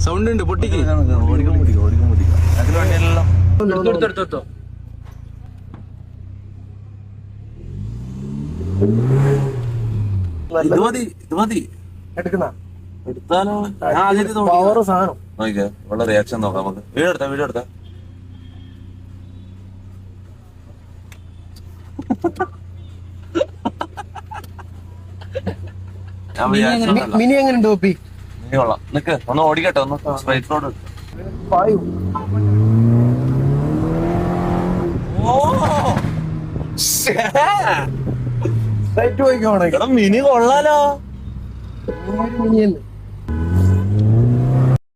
Sound ഉണ്ട് പൊട്ടിക്ക് എടുത്തോ ഇത് മതി എടുക്കുന്ന എടുത്താലോ പവർ സാധനം നോക്കിയാ ഉള്ള റിയാക്ഷൻ നോക്കാം നമുക്ക്. വീഡിയോ എടുത്താ മിനി എങ്ങനെ ടോപ്പി നീ കൊള്ളാം. നിക്ക് ഒന്ന് ഓടിക്കട്ടെ, ഒന്ന് സ്ട്രൈറ്റ് റോഡ്. പോയിക്കോണേ മിനി കൊള്ളാലോ. മിനിയല്ലേ